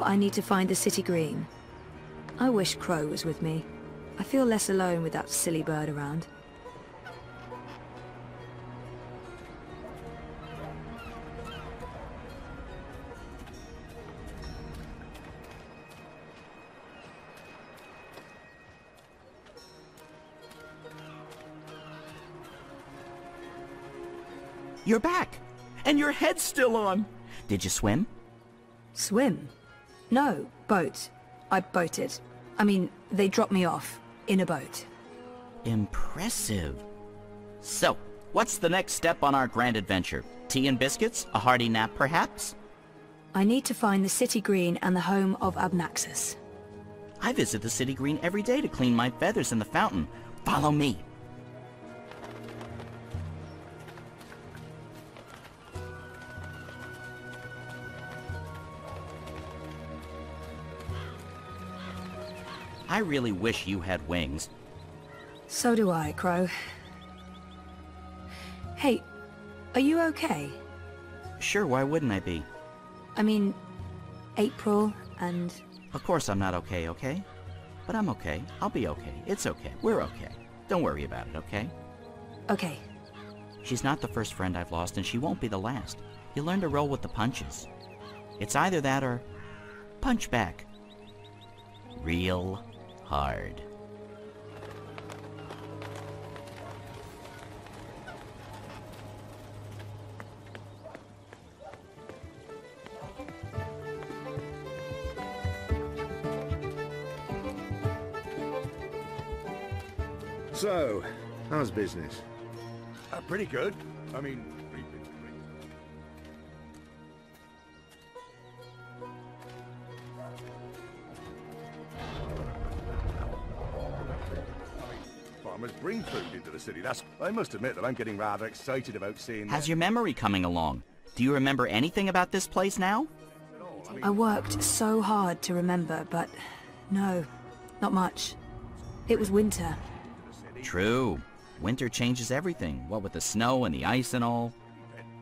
I need to find the city green. I wish Crow was with me. I feel less alone with that silly bird around. You're back! And your head's still on! Did you swim? Swim? No, boat. I boated. I mean, they dropped me off. In a boat. Impressive. So, what's the next step on our grand adventure? Tea and biscuits? A hearty nap, perhaps? I need to find the city green and the home of Abnaxus. I visit the city green every day to clean my feathers in the fountain. Follow me. I really wish you had wings. So do I, Crow. Hey, are you okay? Sure, why wouldn't I be? I mean, April and... Of course I'm not okay, okay? But I'm okay. I'll be okay. It's okay. We're okay. Don't worry about it, okay? Okay. She's not the first friend I've lost, and she won't be the last. You learn to roll with the punches. It's either that or... punch back. Real hard. So, how's business? Pretty good. I mean, farmers bring food into the city. I must admit that I'm getting rather excited about seeing... How's your memory coming along? Do you remember anything about this place now? I worked so hard to remember, but no, not much. It was winter. True. Winter changes everything, what with the snow and the ice and all.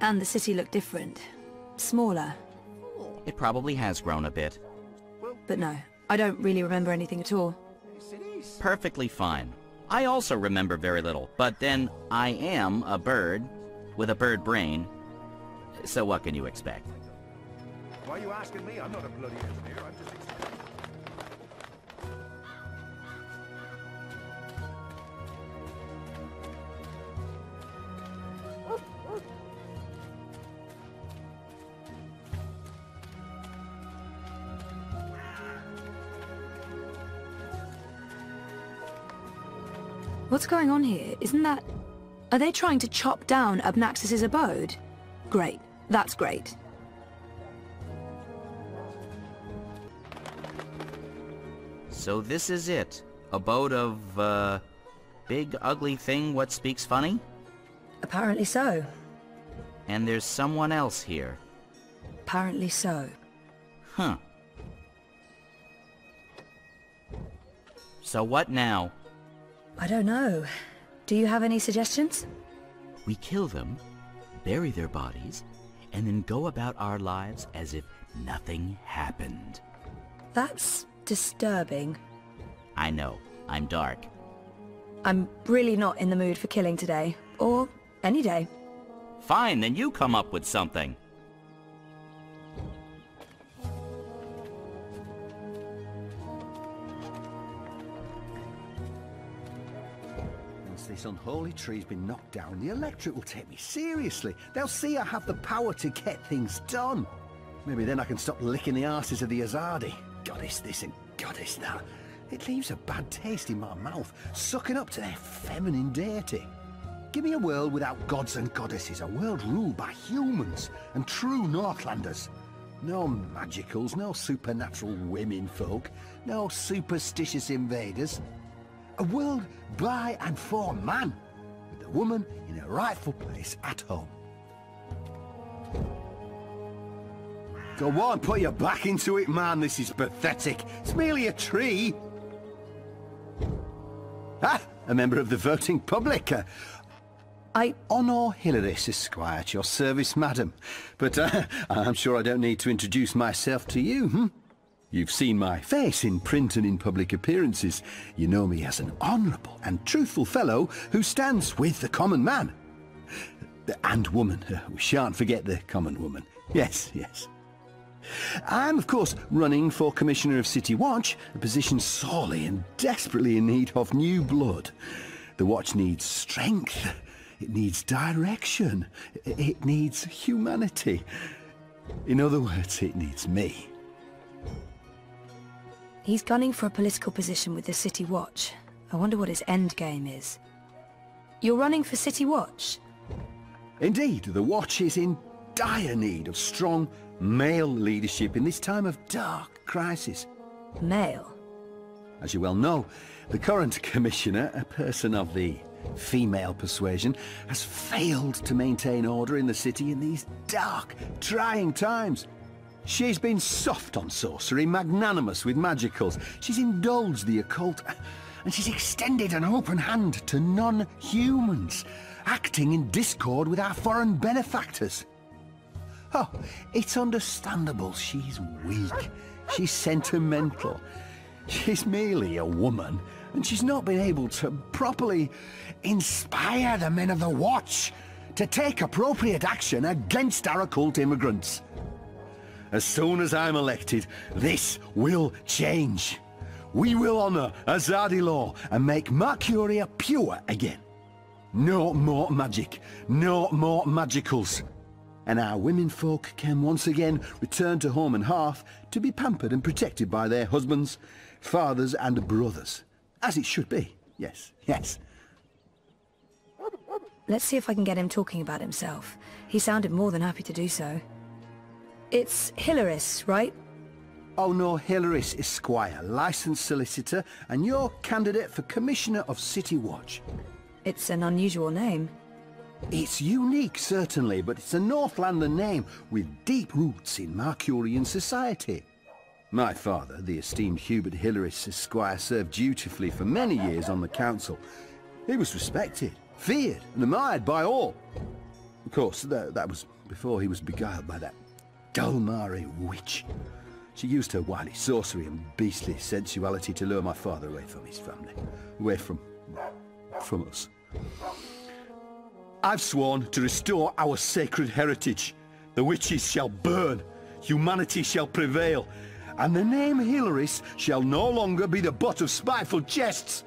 And the city looked different. Smaller. It probably has grown a bit. But no, I don't really remember anything at all. Perfectly fine. I also remember very little, but then I am a bird with a bird brain, so what can you expect? Why are you asking me? I'm not a bloody engineer. I'm just... What's going on here? Isn't that... Are they trying to chop down Abnaxus's abode? Great. That's great. So this is it. Abode of, big ugly thing what speaks funny? Apparently so. And there's someone else here. Apparently so. Huh. So what now? I don't know. Do you have any suggestions? We kill them, bury their bodies, and then go about our lives as if nothing happened. That's disturbing. I know. I'm dark. I'm really not in the mood for killing today. Or any day. Fine, then you come up with something. This unholy tree's been knocked down, the electorate will take me seriously. They'll see I have the power to get things done. Maybe then I can stop licking the arses of the Azadi. Goddess this and goddess that. It leaves a bad taste in my mouth, sucking up to their feminine deity. Give me a world without gods and goddesses, a world ruled by humans and true Northlanders. No magicals, no supernatural women folk, no superstitious invaders. A world by and for man, with the woman in her rightful place at home. Go on, put your back into it, man. This is pathetic. It's merely a tree. Ah, a member of the voting public. Onor Hileriss, Esquire, at your service, madam. But I'm sure I don't need to introduce myself to you, You've seen my face in print and in public appearances. You know me as an honourable and truthful fellow who stands with the common man. And woman. We shan't forget the common woman. Yes, yes. I'm, of course, running for Commissioner of City Watch, a position sorely and desperately in need of new blood. The Watch needs strength. It needs direction. It needs humanity. In other words, it needs me. He's gunning for a political position with the City Watch. I wonder what his end game is. You're running for City Watch? Indeed, the Watch is in dire need of strong male leadership in this time of dark crisis. Male? As you well know, the current commissioner, a person of the female persuasion, has failed to maintain order in the city in these dark, trying times. She's been soft on sorcery, magnanimous with magicals. She's indulged the occult, and she's extended an open hand to non-humans, acting in discord with our foreign benefactors. Oh, it's understandable she's weak. She's sentimental. She's merely a woman, and she's not been able to properly inspire the men of the Watch to take appropriate action against our occult immigrants. As soon as I'm elected, this will change. We will honour Azadi law and make Mercuria pure again. No more magic, no more magicals. And our women folk can once again return to home and hearth to be pampered and protected by their husbands, fathers and brothers. As it should be. Yes, yes. Let's see if I can get him talking about himself. He sounded more than happy to do so. It's Hileriss, right? Onor Hileriss, Esquire, licensed solicitor, and your candidate for Commissioner of City Watch. It's an unusual name. It's unique, certainly, but it's a Northlander name with deep roots in Mercurian society. My father, the esteemed Hubert Hileriss, Esquire, served dutifully for many years on the council. He was respected, feared, and admired by all. Of course, that was before he was beguiled by that Dulmari witch. She used her wily sorcery and beastly sensuality to lure my father away from his family, away from us. I've sworn to restore our sacred heritage. The witches shall burn, humanity shall prevail, and the name Hileriss shall no longer be the butt of spiteful jests.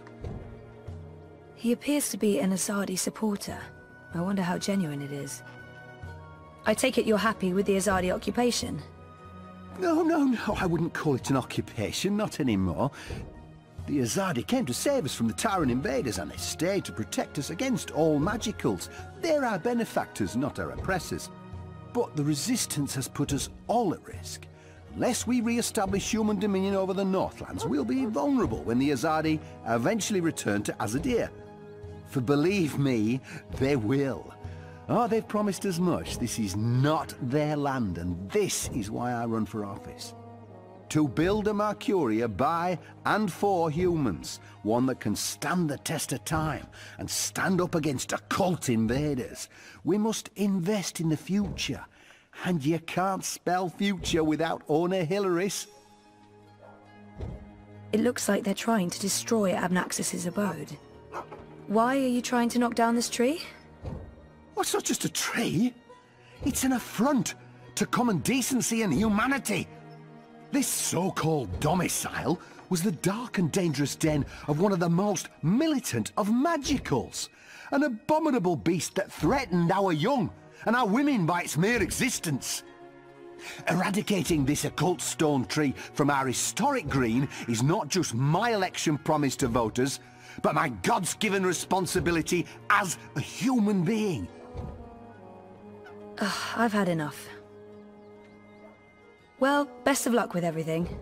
He appears to be an Azadi supporter. I wonder how genuine it is. I take it you're happy with the Azadi occupation? No, I wouldn't call it an occupation, not anymore. The Azadi came to save us from the tyrant invaders, and they stayed to protect us against all magicals. They're our benefactors, not our oppressors. But the resistance has put us all at risk. Unless we re-establish human dominion over the Northlands, we'll be vulnerable when the Azadi eventually return to Azadir. For believe me, they will. Oh, they've promised as much. This is not their land, and this is why I run for office. To build a Mercuria by and for humans, one that can stand the test of time and stand up against occult invaders. We must invest in the future, and you can't spell future without Onor Hileriss. It looks like they're trying to destroy Abnaxis's abode. Why are you trying to knock down this tree? Well, it's not just a tree. It's an affront to common decency and humanity. This so-called domicile was the dark and dangerous den of one of the most militant of magicals. An abominable beast that threatened our young and our women by its mere existence. Eradicating this occult stone tree from our historic green is not just my election promise to voters, but my God's-given responsibility as a human being. I've had enough. Well, best of luck with everything.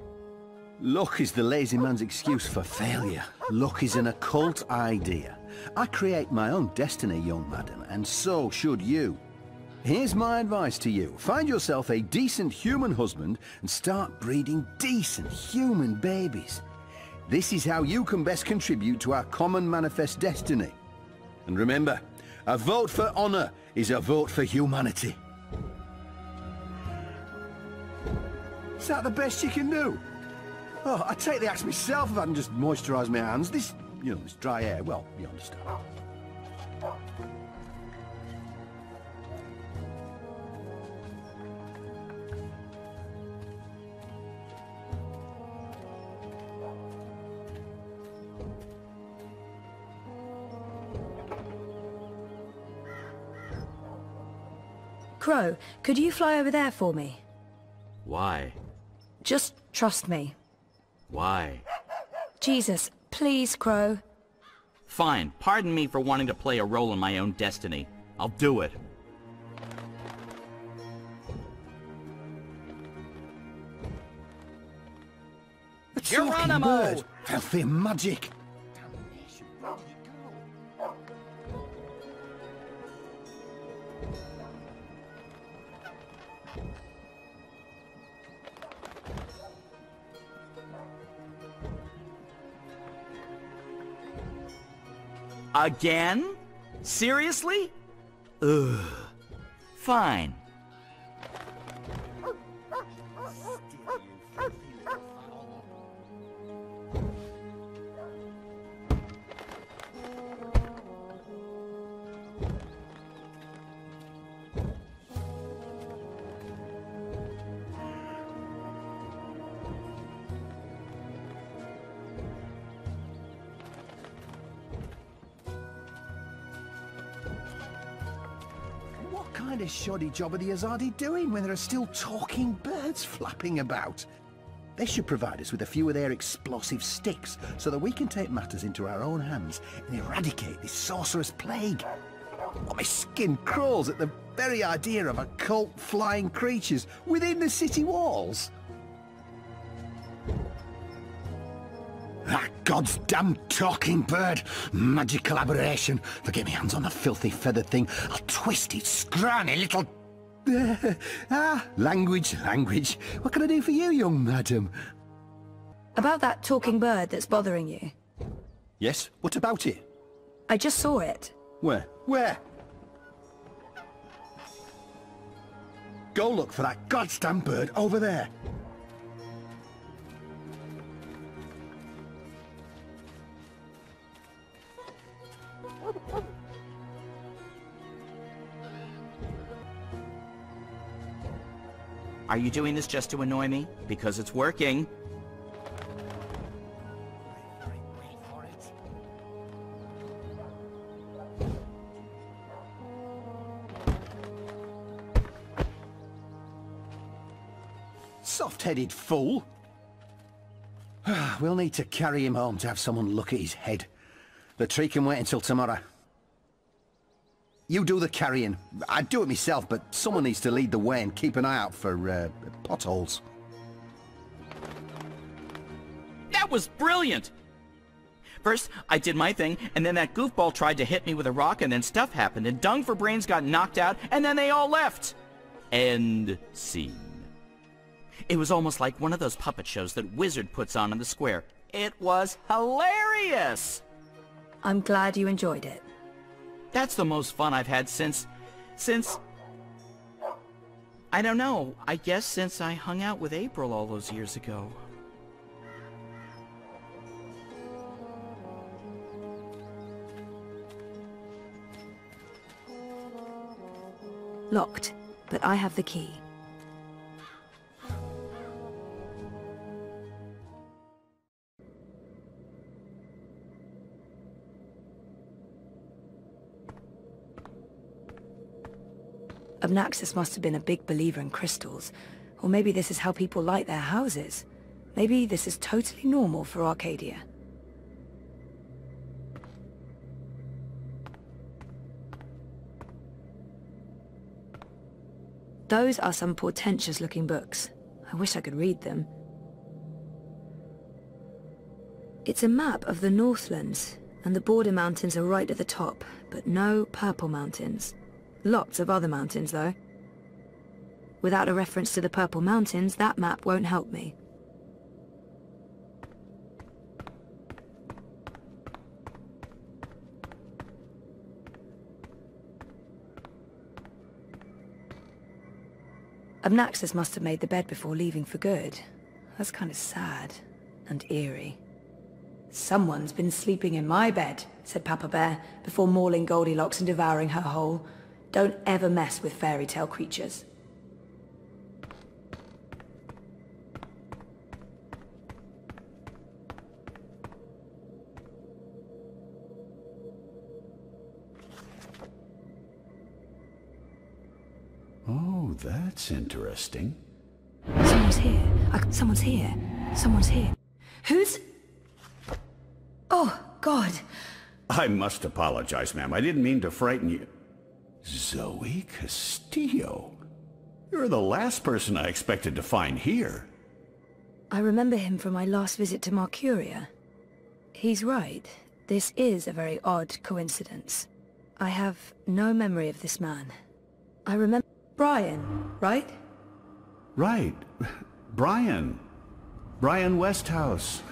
Luck is the lazy man's excuse for failure. Luck is an occult idea. I create my own destiny, young madam, and so should you. Here's my advice to you. Find yourself a decent human husband and start breeding decent human babies. This is how you can best contribute to our common manifest destiny. And remember, a vote for honor is a vote for humanity. Is that the best you can do? Oh, I take the axe myself if I can just moisturise my hands. This, you know, this dry air, well, you understand. Crow, could you fly over there for me? Why? Just trust me. Why? Jesus, please, Crow. Fine. Pardon me for wanting to play a role in my own destiny. I'll do it. A talking bird. Filthy magic. Again? Seriously? Ugh. Fine. What kind of shoddy job are the Azadi doing when there are still talking birds flapping about? They should provide us with a few of their explosive sticks so that we can take matters into our own hands and eradicate this sorcerous plague. Oh, my skin crawls at the very idea of occult flying creatures within the city walls. That God's damn talking bird! Magical aberration! If I get my hands on the filthy feathered thing, I'll twist its scrawny little... language. What can I do for you, young madam? About that talking bird that's bothering you. Yes, what about it? I just saw it. Where? Where? Go look for that goddamn bird over there. Are you doing this just to annoy me? Because it's working. Soft-headed fool. We'll need to carry him home to have someone look at his head. The tree can wait until tomorrow. You do the carrying. I'd do it myself, but someone needs to lead the way and keep an eye out for potholes. That was brilliant! First, I did my thing, and then that goofball tried to hit me with a rock, and then stuff happened, and Dung for Brains got knocked out, and then they all left! End scene. It was almost like one of those puppet shows that Wizard puts on in the square. It was hilarious! I'm glad you enjoyed it. That's the most fun I've had since... I don't know. I guess since I hung out with April all those years ago. Locked, but I have the key. Obnaxis must have been a big believer in crystals. Or maybe this is how people light their houses. Maybe this is totally normal for Arcadia. Those are some portentous-looking books. I wish I could read them. It's a map of the Northlands, and the border mountains are right at the top, but no purple mountains. Lots of other mountains, though. Without a reference to the Purple Mountains, that map won't help me. Obnaxis must have made the bed before leaving for good. That's kind of sad. and eerie. "Someone's been sleeping in my bed," said Papa Bear, before mauling Goldilocks and devouring her whole. "Don't ever mess with fairy tale creatures." Oh, that's interesting. Someone's here. Someone's here. Someone's here. Who's... Oh, God. I must apologize, ma'am. I didn't mean to frighten you. Zoe Castillo. You're the last person I expected to find here. I remember him from my last visit to Mercuria. He's right. This is a very odd coincidence. I have no memory of this man. I remember... Brian, right? Right. Brian. Brian Westhouse.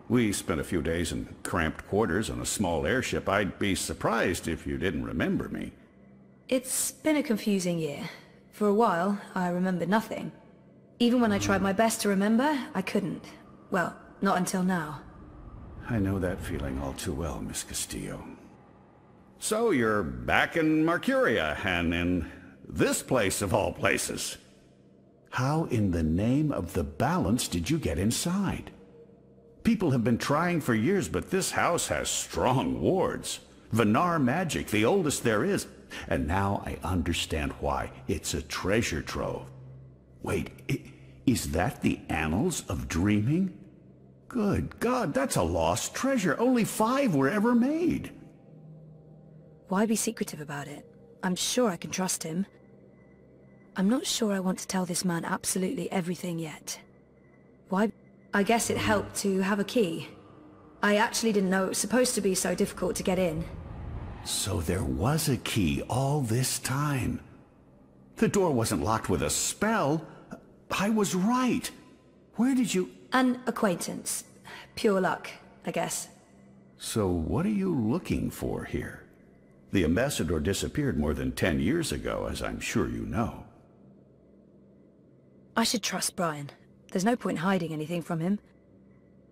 We spent a few days in cramped quarters on a small airship. I'd be surprised if you didn't remember me. It's been a confusing year. For a while, I remembered nothing. Even when I tried my best to remember, I couldn't. Well, not until now. I know that feeling all too well, Miss Castillo. So you're back in Mercuria, and in this place of all places. How in the name of the balance did you get inside? People have been trying for years, but this house has strong wards. Venar magic, the oldest there is. And now I understand why. It's a treasure trove. Wait, is that the Annals of Dreaming? Good God, that's a lost treasure. Only 5 were ever made. Why be secretive about it? I'm sure I can trust him. I'm not sure I want to tell this man absolutely everything yet. Why? I guess it helped to have a key. I actually didn't know it was supposed to be so difficult to get in. So there was a key all this time. The door wasn't locked with a spell. I was right. Where did you... An acquaintance. Pure luck, I guess. So what are you looking for here? The ambassador disappeared more than 10 years ago, as I'm sure you know. I should trust Brian. There's no point hiding anything from him.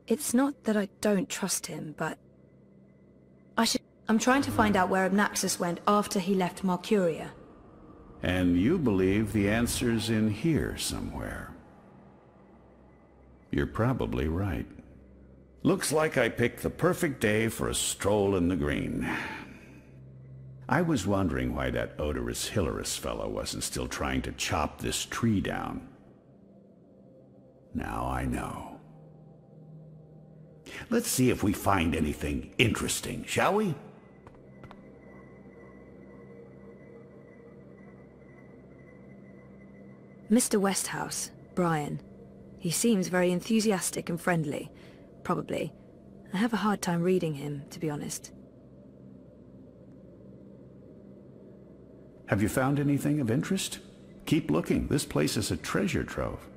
It's not that I don't trust him, but... I'm trying to find out where Obnaxus went after he left Mercuria. And you believe the answer's in here somewhere. You're probably right. Looks like I picked the perfect day for a stroll in the green. I was wondering why that odorous Hileriss fellow wasn't still trying to chop this tree down. Now I know. Let's see if we find anything interesting, shall we? Mr. Westhouse, Brian. He seems very enthusiastic and friendly. Probably. I have a hard time reading him, to be honest. Have you found anything of interest? Keep looking. This place is a treasure trove.